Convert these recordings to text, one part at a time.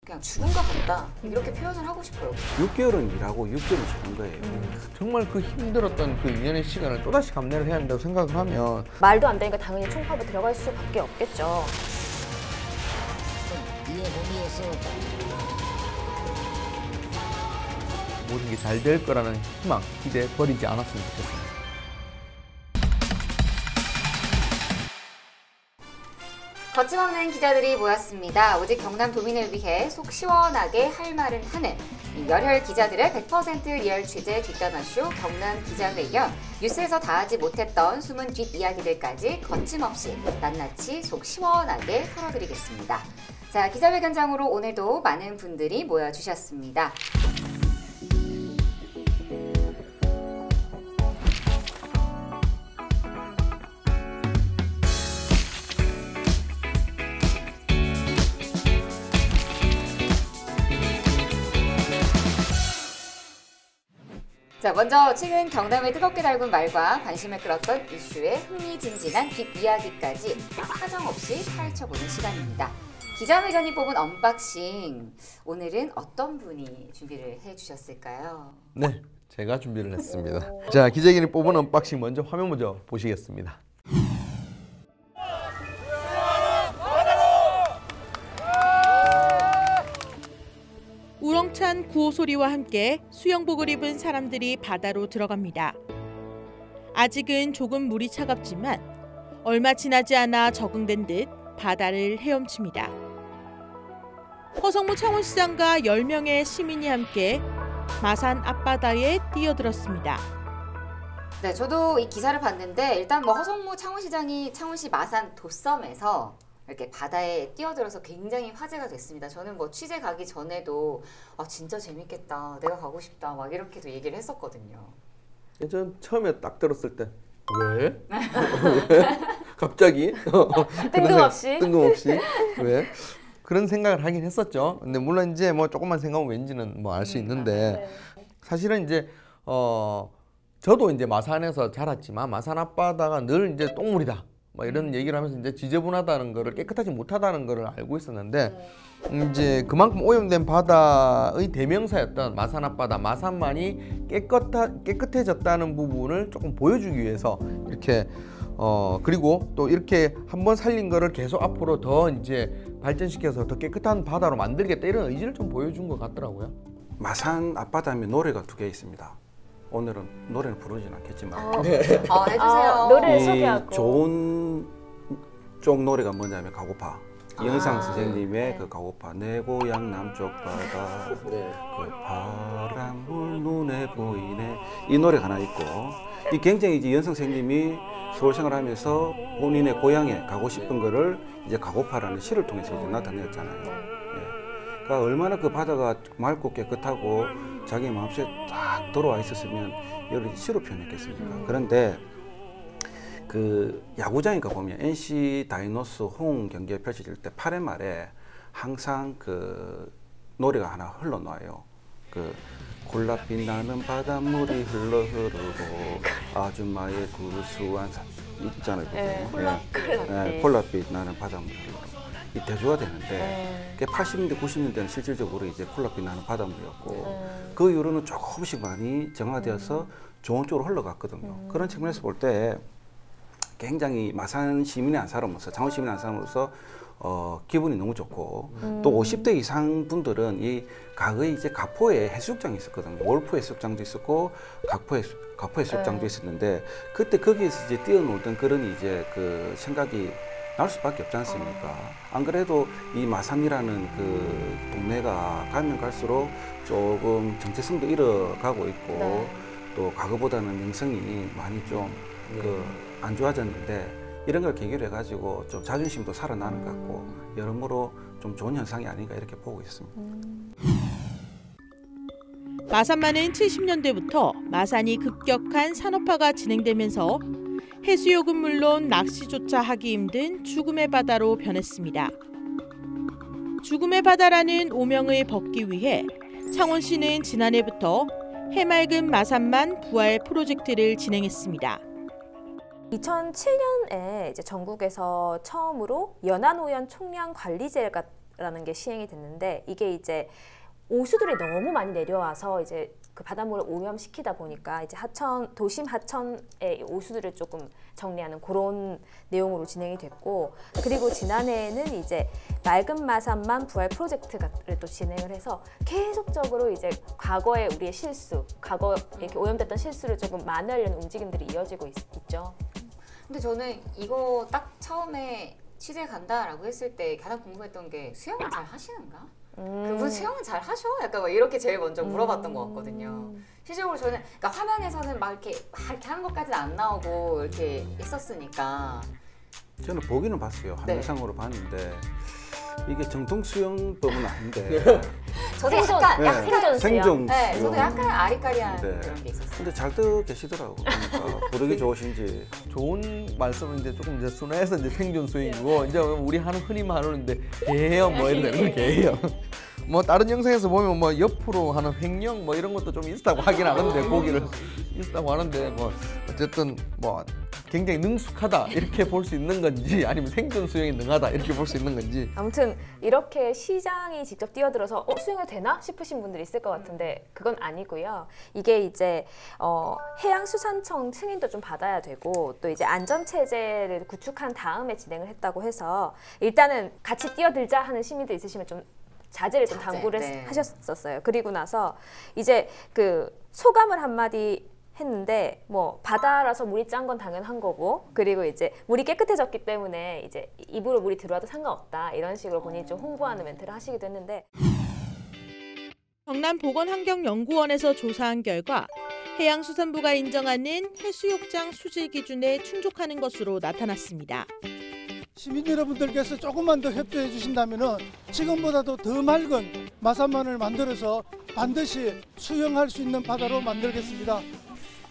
그냥 죽은 것 같다 이렇게 표현을 하고 싶어요. 6개월은 일하고 6개월은 쉬는 거예요. 정말 그 힘들었던 그 2년의 시간을 또다시 감내를 해야 한다고 생각을 하면 말도 안 되니까 당연히 총파업에 들어갈 수밖에 없겠죠. 모든 게 잘 될 거라는 희망, 기대 버리지 않았으면 좋겠습니다. 거침없는 기자들이 모였습니다. 오직 경남도민을 위해 속 시원하게 할 말은 하는 이 열혈 기자들의 100% 리얼 취재 뒷담화쇼 경남 기자회견. 뉴스에서 다 하지 못했던 숨은 뒷이야기들까지 거침없이 낱낱이 속 시원하게 털어드리겠습니다. 자, 기자회견장으로 오늘도 많은 분들이 모여주셨습니다. 자, 먼저 최근 경남을 뜨겁게 달군 말과 관심을 끌었던 이슈의 흥미진진한 뒷이야기까지 사정없이 파헤쳐보는 시간입니다. 기자회견이 뽑은 언박싱, 오늘은 어떤 분이 준비를 해주셨을까요? 네, 제가 준비를 했습니다. 자, 기자회견이 뽑은 언박싱 먼저 화면 먼저 보시겠습니다. 우렁찬 구호 소리와 함께 수영복을 입은 사람들이 바다로 들어갑니다. 아직은 조금 물이 차갑지만 얼마 지나지 않아 적응된 듯 바다를 헤엄칩니다. 허성무 창원시장과 10명의 시민이 함께 마산 앞바다에 뛰어들었습니다. 네, 저도 이 기사를 봤는데 일단 뭐 허성무 창원시장이 창원시 마산 도섬에서 이렇게 바다에 뛰어들어서 굉장히 화제가 됐습니다. 저는 뭐 취재 가기 전에도 아 진짜 재밌겠다, 내가 가고 싶다 막 이렇게도 얘기를 했었거든요. 전 처음에 딱 들었을 때 왜? 갑자기? 뜬금없이? 왜? 그런 생각을 하긴 했었죠. 근데 물론 이제 뭐 조금만 생각하면 왠지는 뭐 알 수 있는데 사실은 이제 저도 이제 마산에서 자랐지만 마산 앞바다가 늘 이제 똥물이다. 뭐 이런 얘기를 하면서 이제 지저분하다는 거를 깨끗하지 못하다는 거를 알고 있었는데 이제 그만큼 오염된 바다의 대명사였던 마산 앞바다, 마산만이 깨끗해졌다는 부분을 조금 보여주기 위해서 이렇게 그리고 또 이렇게 한번 살린 거를 계속 앞으로 더 이제 발전시켜서 더 깨끗한 바다로 만들겠다 이런 의지를 좀 보여준 것 같더라고요. 마산 앞바다 하면 노래가 2개 있습니다. 오늘은 노래는 부르진 않겠지만 해주세요. 노래를 소개하고. 좋은 쪽 노래가 뭐냐면 가고파. 이현상 선생님의 그 가고파. 내 고향 남쪽 바다 그 바람물 눈에 보이네. 이 노래가 하나 있고 이 굉장히 이제 이현상 선생님이 서울 생활하면서 본인의 고향에 가고 싶은 거를 이제 가고파라는 시를 통해서 이제 나타냈잖아요. 그러니까 얼마나 그 바다가 맑고 깨끗하고 자기 마음속에 딱 들어와 있었으면 이걸 시로 표현했겠습니까? 그런데 그 야구장에 가보면 NC 다이노스 호응 경기가 펼쳐질 때 8회 말에 항상 그 노래가 하나 흘러나와요. 그 콜라빛 나는 바닷물이 흘러 흐르고 아줌마의 구수한 있잖아요. 콜라빛 나는 바닷물이 흐르고 이 대조가 되는데 80년대 90년대는 실질적으로 이제 콜라빛 나는 바닷물이었고 그 이후로는 조금씩 많이 정화되어서 좋은 쪽으로 흘러갔거든요. 그런 측면에서 볼 때 굉장히 마산 시민의 한 사람으로서 창원 시민의 한 사람으로서 기분이 너무 좋고 또 50대 이상 분들은 이 과거에 이제 가포에 해수욕장이 있었거든요. 월포 해수욕장도 있었고 가포 해수욕장도 있었는데 그때 거기에서 이제 뛰어놀던 그런 이제 그 생각이 날 수밖에 없지 않습니까? 안 그래도 이 마산이라는 그 동네가 가면 갈수록 조금 정체성도 잃어가고 있고 또 과거보다는 명성이 많이 좀 안 좋아졌는데 이런 걸 계기로 해가지고 좀 자존심도 살아나는 것 같고 여러모로 좀 좋은 현상이 아닌가 이렇게 보고 있습니다. 마산만은 70년대부터 마산이 급격한 산업화가 진행되면서 해수욕은 물론 낚시조차 하기 힘든 죽음의 바다로 변했습니다. 죽음의 바다라는 오명을 벗기 위해 창원시는 지난해부터 해맑은 마산만 부활 프로젝트를 진행했습니다. 2007년에 이제 전국에서 처음으로 연안오염 총량 관리제가 프로젝트라는 게 시행이 됐는데 이게 이제 오수들이 너무 많이 내려와서 이제 그 바닷물을 오염시키다 보니까 이제 도심 하천의 오수들을 조금 정리하는 그런 내용으로 진행이 됐고, 그리고 지난해에는 이제 맑은 마산만 부활 프로젝트를 또 진행을 해서 계속적으로 이제 과거의 우리의 실수, 과거 이렇게 오염됐던 실수를 조금 만회하려는 움직임들이 이어지고 있죠. 근데 저는 이거 딱 처음에 취재 간다라고 했을 때 가장 궁금했던 게 수영을 잘 하시는가? 그분 수영은 잘 하셔? 약간 뭐 이렇게 제일 먼저 물어봤던 것 같거든요. 실질적으로 저는 그러니까 화면에서는 막 이렇게 하는 것까지는 안 나오고 이렇게 했었으니까. 저는 보기는 봤어요. 네. 한영상으로 봤는데 이게 정통 수영법은 아닌데 저도 생존, 약간 생존 수영. 생존 네, 저도 수영. 약간 아리까리한 네. 그런 게 있었어요. 근데 잘들 계시더라고. 그러니까 부르기 좋으신지. 좋은 말씀은 이제 조금 이제 순화해서 이제 생존 수영이고, 이제 우리 흔히 말하는데 개헤엄 뭐 이런 거 개헤엄. 뭐 다른 영상에서 보면 뭐 옆으로 하는 횡령 뭐 이런 것도 좀 있다고 하긴 하는데, 고기를 있다고 하는데 뭐 어쨌든 뭐 굉장히 능숙하다 이렇게 볼 수 있는 건지, 아니면 생존 수영에 능하다 이렇게 볼 수 있는 건지. 아무튼 이렇게 시장이 직접 뛰어들어서 수영해도 되나 싶으신 분들이 있을 것 같은데 그건 아니고요. 이게 이제 해양수산청 승인도 좀 받아야 되고, 또 이제 안전체제를 구축한 다음에 진행을 했다고 해서 일단은 같이 뛰어들자 하는 시민들 있으시면 좀 자제를 좀 당부를 네. 하셨었어요. 그리고 나서 이제 그 소감을 한마디 했는데, 뭐 바다라서 물이 짠 건 당연한 거고, 그리고 이제 물이 깨끗해졌기 때문에 이제 입으로 물이 들어와도 상관없다, 이런 식으로 본인이 좀 홍보하는 멘트를 하시기도 했는데, 경남보건환경연구원에서 조사한 결과 해양수산부가 인정하는 해수욕장 수질 기준에 충족하는 것으로 나타났습니다. 시민 여러분들께서 조금만 더 협조해 주신다면 지금보다도 더 맑은 마산만을 만들어서 반드시 수영할 수 있는 바다로 만들겠습니다.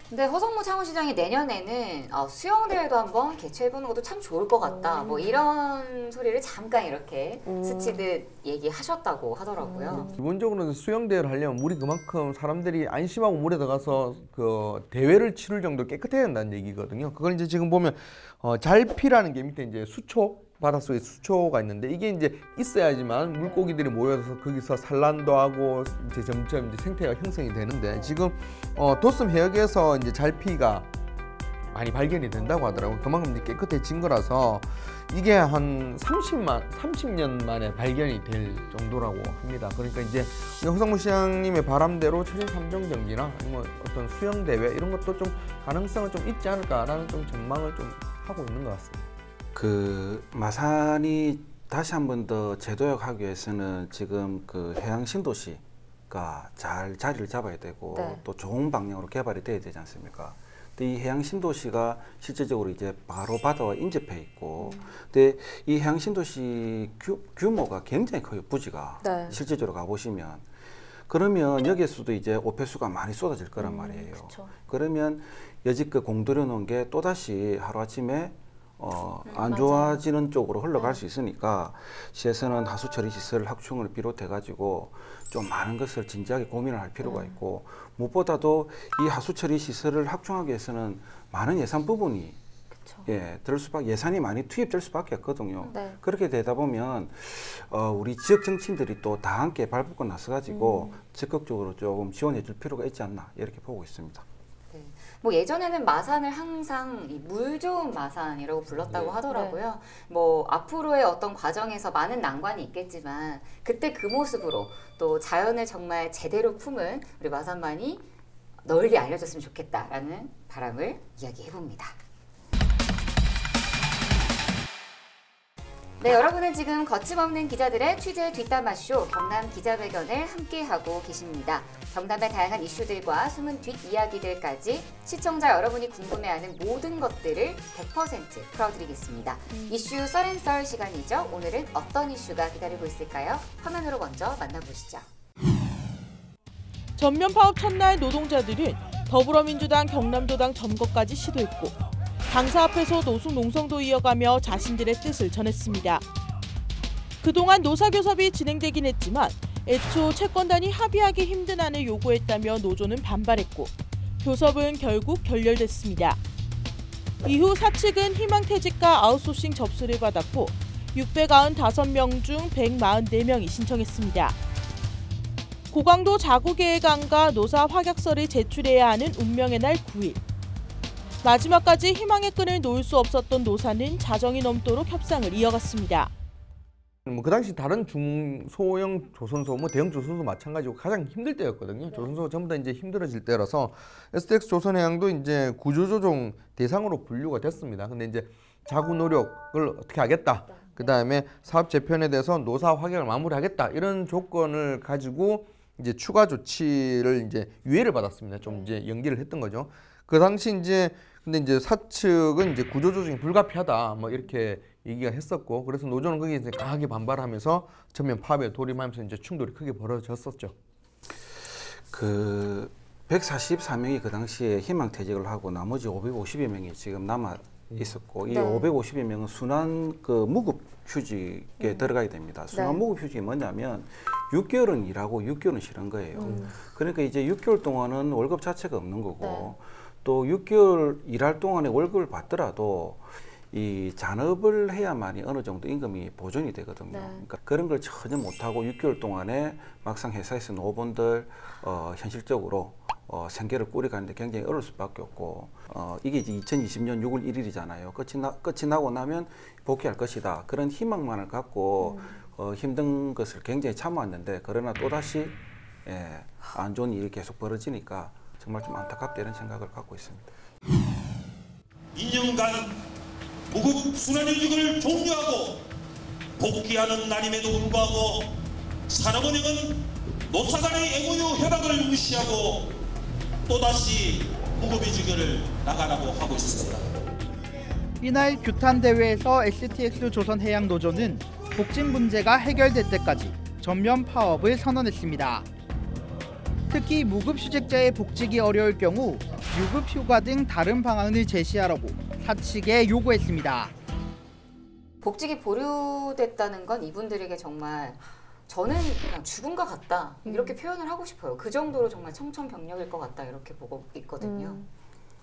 근데 허성무 창원시장이 내년에는 수영대회도 한번 개최해보는 것도 참 좋을 것 같다. 뭐 이런 소리를 잠깐 이렇게 스치듯 얘기하셨다고 하더라고요. 기본적으로는 수영대회를 하려면 물이 그만큼 사람들이 안심하고 물에 들어가서 그 대회를 치를 정도로 깨끗해야 한다는 얘기거든요. 그걸 이제 지금 보면 잘피라는 게 밑에 이제 수초, 바닷속에 수초가 있는데, 이게 이제 있어야지만 물고기들이 모여서 거기서 산란도 하고 이제 점점 이제 생태가 형성이 되는데, 지금 도섬 해역에서 이제 잘피가 많이 발견이 된다고 하더라고요. 그만큼 이제 깨끗해진 거라서 이게 한 30년 만에 발견이 될 정도라고 합니다. 그러니까 이제 허성무 시장님의 바람대로 천연 삼종 경기나 아니면 어떤 수영 대회 이런 것도 좀 가능성은 좀 있지 않을까라는 좀 전망을 좀 하고 있는 것 같습니다. 그 마산이 다시 한 번 더 재도약하기 위해서는 지금 그 해양 신도시가 잘 자리를 잡아야 되고, 네. 또 좋은 방향으로 개발이 돼야 되지 않습니까? 근데 이 해양 신도시가 실제적으로 이제 바로 바다와 인접해 있고, 근데 이 해양 신도시 규모가 굉장히 커요, 부지가. 네. 실제적으로 가보시면. 그러면 여기에서도 이제 오폐수가 많이 쏟아질 거란 말이에요. 그쵸. 그러면 여지껏 공들여 놓은 게 또다시 하루아침에 안 맞아요. 좋아지는 쪽으로 흘러갈 수 있으니까 시에서는 하수 처리 시설 확충을 비롯해 가지고 좀 많은 것을 진지하게 고민을 할 필요가 있고, 무엇보다도 이 하수 처리 시설을 확충하기 위해서는 많은 예산 부분이 예산이 많이 투입될 수밖에 없거든요. 네. 그렇게 되다 보면 우리 지역 정치인들이 또 다 함께 발벗고 나서 가지고 적극적으로 조금 지원해 줄 필요가 있지 않나, 이렇게 보고 있습니다. 뭐 예전에는 마산을 항상 물 좋은 마산이라고 불렀다고 하더라고요. 뭐 앞으로의 어떤 과정에서 많은 난관이 있겠지만 그때 그 모습으로 또 자연을 정말 제대로 품은 우리 마산만이 널리 알려졌으면 좋겠다라는 바람을 이야기해봅니다. 네, 여러분은 지금 거침없는 기자들의 취재 뒷담화쇼 경남 기자회견을 함께하고 계십니다. 경남의 다양한 이슈들과 숨은 뒷이야기들까지 시청자 여러분이 궁금해하는 모든 것들을 100% 풀어드리겠습니다. 이슈 썰앤썰 시간이죠. 오늘은 어떤 이슈가 기다리고 있을까요? 화면으로 먼저 만나보시죠. 전면 파업 첫날 노동자들은 더불어민주당 경남도당 점거까지 시도했고, 당사 앞에서 노숙 농성도 이어가며 자신들의 뜻을 전했습니다. 그동안 노사교섭이 진행되긴 했지만 애초 채권단이 합의하기 힘든 안을 요구했다며 노조는 반발했고, 교섭은 결국 결렬됐습니다. 이후 사측은 희망퇴직과 아웃소싱 접수를 받았고, 695명 중 144명이 신청했습니다. 고강도 자구계획안과 노사 확약서를 제출해야 하는 운명의 날 9일. 마지막까지 희망의 끈을 놓을 수 없었던 노사는 자정이 넘도록 협상을 이어갔습니다. 그 당시 다른 중소형 조선소, 대형 조선소 마찬가지고 가장 힘들 때였거든요. 조선소가 전부 다 이제 힘들어질 때라서 STX 조선해양도 이제 구조조정 대상으로 분류가 됐습니다. 근데 이제 자구 노력을 어떻게 하겠다. 그 다음에 사업 재편에 대해서 노사 확약을 마무리하겠다. 이런 조건을 가지고 이제 추가 조치를 이제 유예를 받았습니다. 좀 이제 연기를 했던 거죠. 그 당시 이제 근데 이제 사측은 이제 구조조정이 불가피하다. 뭐 이렇게 얘기가 했었고, 그래서 노조는 거기에 이제 강하게 반발하면서 전면 파업에 돌입하면서 이제 충돌이 크게 벌어졌었죠. 그 144명이 그 당시에 희망퇴직을 하고 나머지 550여 명이 지금 남아 있었고, 이 550여 명은 순환 그 무급 휴직에 들어가야 됩니다. 순환 무급 휴직이 뭐냐면 6개월은 일하고 6개월은 쉬는 거예요. 그러니까 이제 6개월 동안은 월급 자체가 없는 거고, 또 6개월 일할 동안에 월급을 받더라도 이 잔업을 해야만이 어느 정도 임금이 보존이 되거든요. 그러니까 그런 걸 전혀 못하고 6개월 동안에 막상 회사에서 노원들 현실적으로 생계를 꾸려가는데 굉장히 어려울 수밖에 없고, 이게 이제 2020년 6월 1일이잖아요. 끝이 나고 나면 복귀할 것이다. 그런 희망만을 갖고 힘든 것을 굉장히 참아왔는데, 그러나 또다시 안 좋은 일이 계속 벌어지니까 정말 좀 안타깝다 이런 생각을 갖고 있습니다. 2년간 무급 순환휴직을 종료하고 복귀하는 날임에도 불구하고 산업은행은 노사 간의 MOU 협약을 무시하고 또다시 무급휴직을 나가라고 하고 있습니다. 이날 규탄 대회에서 STX 조선해양노조는 복직 문제가 해결될 때까지 전면 파업을 선언했습니다. 특히 무급휴직자의 복직이 어려울 경우 유급휴가 등 다른 방안을 제시하라고 사측에 요구했습니다. 복직이 보류됐다는 건 이분들에게 정말 저는 그냥 죽은 것 같다 이렇게 표현을 하고 싶어요. 그 정도로 정말 청천벽력일 것 같다 이렇게 보고 있거든요.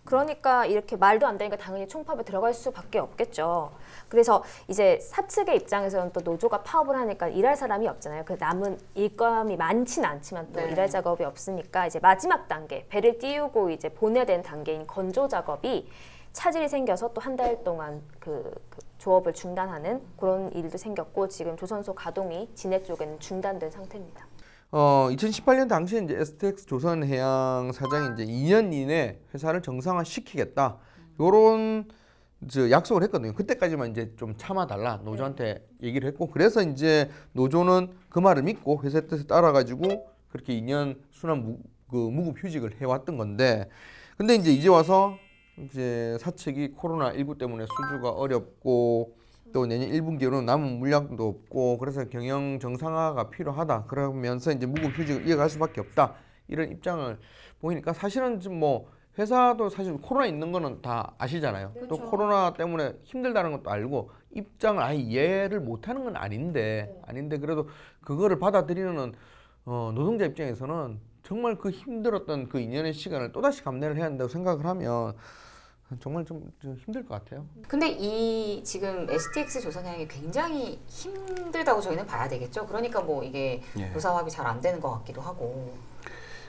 그러니까 이렇게 말도 안 되니까 당연히 총파업에 들어갈 수밖에 없겠죠. 그래서 이제 사측의 입장에서는 또 노조가 파업을 하니까 일할 사람이 없잖아요. 그 남은 일감이 많지는 않지만 또 일할 작업이 없으니까 이제 마지막 단계, 배를 띄우고 이제 보내야 되는 단계인 건조 작업이 차질이 생겨서 또 한 달 동안 그 조업을 중단하는 그런 일도 생겼고, 지금 조선소 가동이 진해 쪽에는 중단된 상태입니다. 2018년 당시에 이제 STX 조선해양 사장이 이제 2년 이내 회사를 정상화시키겠다. 요런 약속을 했거든요. 그때까지만 이제 좀 참아달라 노조한테 얘기를 했고, 그래서 이제 노조는 그 말을 믿고 회사 뜻에 따라가지고 그렇게 2년 순환 무급 휴직을 해왔던 건데, 근데 이제 와서 이제 사측이 코로나19 때문에 수주가 어렵고 또 내년 1분기로는 남은 물량도 없고 그래서 경영 정상화가 필요하다. 그러면서 이제 무급 휴직을 이어갈 수밖에 없다. 이런 입장을 보이니까 사실은 지금 뭐 회사도 사실 코로나 있는 거는 다 아시잖아요. 그렇죠. 또 코로나 때문에 힘들다는 것도 알고 입장을 아예 이해를 못하는 건 아닌데 그래도 그거를 받아들이는 노동자 입장에서는 정말 그 힘들었던 그 2년의 시간을 또다시 감내를 해야 한다고 생각을 하면 정말 좀 힘들 것 같아요. 근데 이 지금 STX 조선해양이 굉장히 힘들다고 저희는 봐야 되겠죠. 그러니까 뭐 이게 노사합이 잘 안 되는 것 같기도 하고.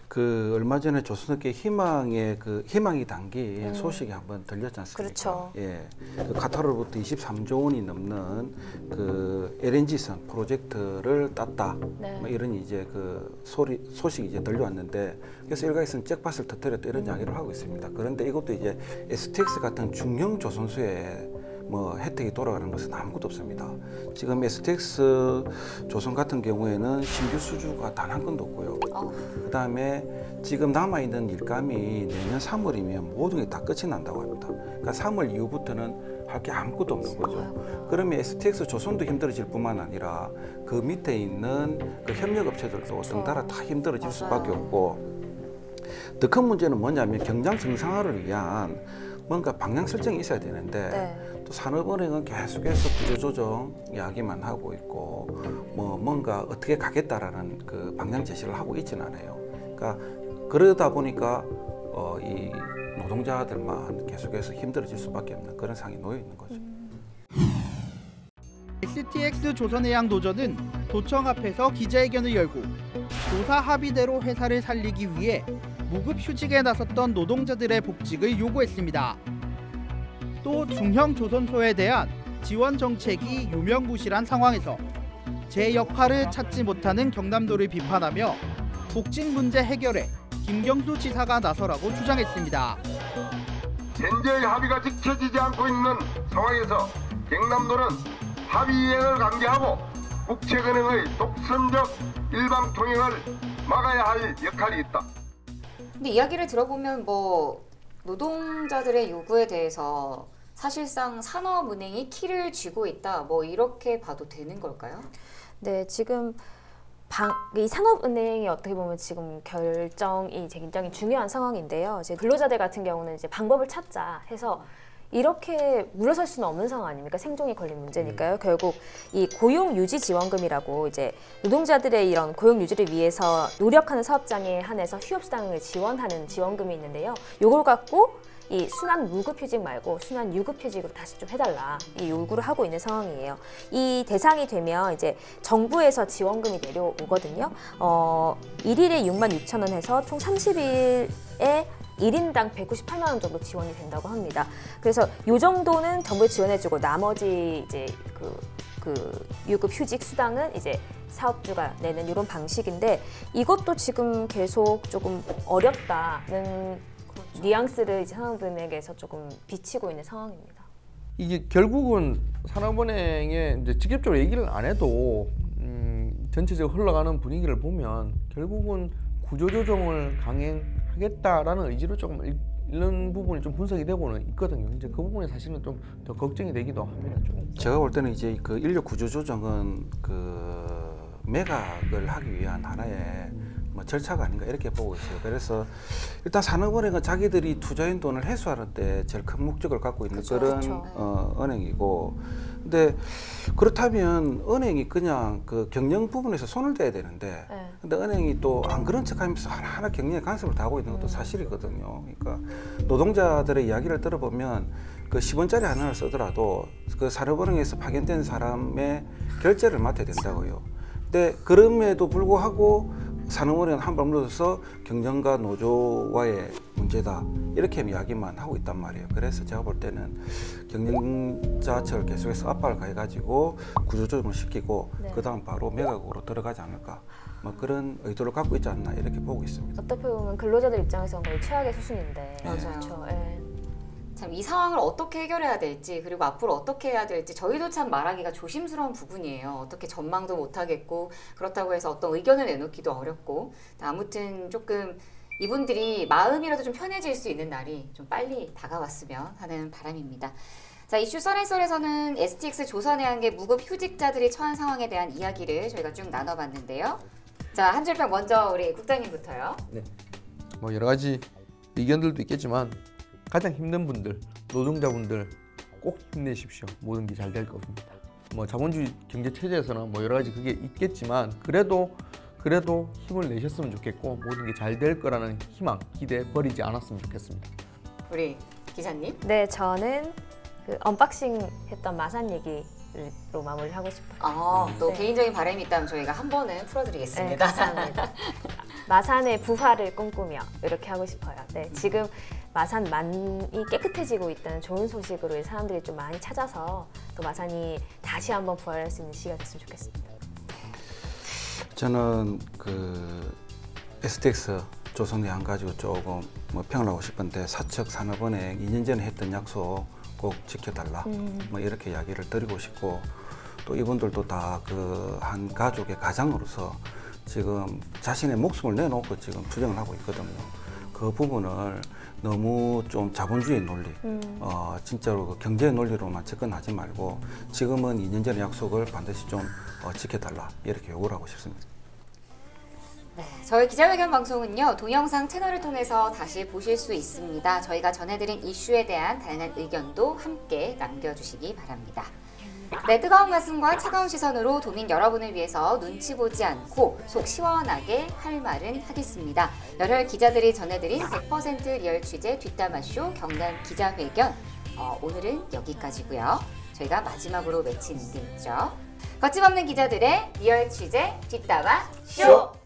그 얼마 전에 조선업계 희망이 담긴 소식이 한번 들렸지 않습니까? 그렇죠. 예, 그 카타르로부터 23조 원이 넘는 그 LNG선 프로젝트를 땄다. 뭐 이런 이제 그 소식이 이제 들려왔는데, 그래서 일각에서는 잭팟을 터뜨렸다 이런 이야기를 하고 있습니다. 그런데 이것도 이제 STX 같은 중형 조선소에 뭐 혜택이 돌아가는 것은 아무것도 없습니다. 지금 STX 조선 같은 경우에는 신규 수주가 단 한 건도 없고요. 그 다음에 지금 남아있는 일감이 내년 3월이면 모든 게 다 끝이 난다고 합니다. 그러니까 3월 이후부터는 할 게 아무것도 없는 거죠. 그러면 STX 조선도 힘들어질 뿐만 아니라 그 밑에 있는 그 협력업체들도 덩달아 다 힘들어질 수밖에 없고, 더 큰 문제는 뭐냐면 경장 정상화를 위한 뭔가 방향 설정이 있어야 되는데 또 산업은행은 계속해서 구조조정 이야기만 하고 있고 뭐 뭔가 어떻게 가겠다라는 그 방향 제시를 하고 있지는 않아요. 그러니까 그러다 보니까 이 노동자들만 계속해서 힘들어질 수밖에 없는 그런 상황이 놓여 있는 거죠. STX 조선해양노조는 도청 앞에서 기자회견을 열고 조사 합의대로 회사를 살리기 위해 무급 휴직에 나섰던 노동자들의 복직을 요구했습니다. 또 중형 조선소에 대한 지원 정책이 유명무실한 상황에서 제 역할을 찾지 못하는 경남도를 비판하며 복직 문제 해결에 김경수 지사가 나서라고 주장했습니다. 현재의 합의가 지켜지지 않고 있는 상황에서 경남도는 합의 이행을 강제하고 국채은행의 독선적 일방 통행을 막아야 할 역할이 있다. 근데 이야기를 들어보면 뭐 노동자들의 요구에 대해서 사실상 산업은행이 키를 쥐고 있다, 뭐 이렇게 봐도 되는 걸까요? 네, 지금 이 산업은행이 어떻게 보면 지금 결정이 굉장히 중요한 상황인데요. 이제 근로자들 같은 경우는 이제 방법을 찾자 해서 이렇게 물러설 수는 없는 상황 아닙니까? 생존이 걸린 문제니까요. 결국 이 고용유지지원금이라고 이제 노동자들의 이런 고용유지를 위해서 노력하는 사업장에 한해서 휴업수당을 지원하는 지원금이 있는데요. 요걸 갖고 이 순환 무급휴직 말고 순환 유급휴직으로 다시 좀 해달라, 이 요구를 하고 있는 상황이에요. 이 대상이 되면 이제 정부에서 지원금이 내려오거든요. 1일에 66,000원 해서 총 30일에 1인당 198만 원 정도 지원이 된다고 합니다. 그래서 요 정도는 정부에 지원해주고 나머지 이제 그 유급 휴직 수당은 이제 사업주가 내는 이런 방식인데, 이것도 지금 계속 조금 어렵다는 뉘앙스를 이제 산업은행에서 조금 비치고 있는 상황입니다. 이게 결국은 산업은행에 이제 직접적으로 얘기를 안 해도 전체적으로 흘러가는 분위기를 보면 결국은 구조조정을 강행하겠다라는 의지로 조금 이런 부분이 좀 분석이 되고는 있거든요. 이제 그 부분이 사실은 좀 더 걱정이 되기도 합니다. 좀. 제가 볼 때는 이제 그 인력 구조조정은 그 매각을 하기 위한 하나의 뭐 절차가 아닌가 이렇게 보고 있어요. 그래서 일단 산업은행은 자기들이 투자인 돈을 회수하는 데 제일 큰 목적을 갖고 있는 그런 은행이고, 근데 그렇다면 은행이 그냥 그 경영 부분에서 손을 대야 되는데, 근데 은행이 또 안 그런 척하면서 하나하나 경영에 간섭을 다하고 있는 것도 사실이거든요. 그러니까 노동자들의 이야기를 들어보면 그 10원짜리 하나를 쓰더라도 그 산업은행에서 파견된 사람의 결제를 맡아야 된다고요. 근데 그럼에도 불구하고 산업은행은 한 발 물러서서 경영과 노조와의 문제다 이렇게 이야기만 하고 있단 말이에요. 그래서 제가 볼 때는 경영자 측을 계속해서 압박을 가해가지고 구조조정을 시키고 그 다음 바로 매각으로 들어가지 않을까, 뭐 그런 의도를 갖고 있지 않나 이렇게 보고 있습니다. 어떻게 보면 근로자들 입장에서는 거의 최악의 수순인데. 맞아요. 그렇죠. 참 이 상황을 어떻게 해결해야 될지, 그리고 앞으로 어떻게 해야 될지 저희도 참 말하기가 조심스러운 부분이에요. 어떻게 전망도 못하겠고, 그렇다고 해서 어떤 의견을 내놓기도 어렵고, 아무튼 조금 이분들이 마음이라도 좀 편해질 수 있는 날이 좀 빨리 다가왔으면 하는 바람입니다. 자, 이슈 썰앤썰에서는 STX 조선해양계 무급 휴직자들이 처한 상황에 대한 이야기를 저희가 쭉 나눠봤는데요. 자, 한 줄평 먼저 우리 국장님부터요. 네. 뭐 여러 가지 의견들도 있겠지만 가장 힘든 분들, 노동자분들 꼭 힘내십시오. 모든 게 잘 될 겁니다. 뭐 자본주의 경제 체제에서는 뭐 여러 가지 그게 있겠지만 그래도 힘을 내셨으면 좋겠고, 모든 게 잘 될 거라는 희망, 기대 버리지 않았으면 좋겠습니다. 우리 기자님. 네, 저는 그 언박싱 했던 마산 얘기로 마무리하고 싶어요. 또 개인적인 바람이 있다면 저희가 한 번은 풀어드리겠습니다. 네, 감사합니다. 마산의 부활을 꿈꾸며 이렇게 하고 싶어요. 네, 지금 마산만이 깨끗해지고 있다는 좋은 소식으로 사람들이 좀 많이 찾아서 또 마산이 다시 한번 부활할 수 있는 시기가 됐으면 좋겠습니다. 저는 그 STX 조선해양 가지고 조금 뭐 평을 하고 싶은데, 사측 산업은행 2년 전에 했던 약속 꼭 지켜달라, 뭐 이렇게 이야기를 드리고 싶고, 또 이분들도 다 그 한 가족의 가장으로서 지금 자신의 목숨을 내놓고 지금 투쟁을 하고 있거든요. 그 부분을 너무 좀 자본주의 논리, 진짜로 그 경제 논리로만 접근하지 말고 지금은 2년 전의 약속을 반드시 좀 지켜달라 이렇게 요구를 하고 싶습니다. 네, 저희 기자회견 방송은요, 동영상 채널을 통해서 다시 보실 수 있습니다. 저희가 전해드린 이슈에 대한 다양한 의견도 함께 남겨주시기 바랍니다. 네, 뜨거운 가슴과 차가운 시선으로 도민 여러분을 위해서 눈치 보지 않고 속 시원하게 할 말은 하겠습니다. 열혈 기자들이 전해드린 100% 리얼 취재 뒷담화쇼 경남 기자회견, 오늘은 여기까지고요. 저희가 마지막으로 외치는 게 있죠. 거침없는 기자들의 리얼 취재 뒷담화 쇼!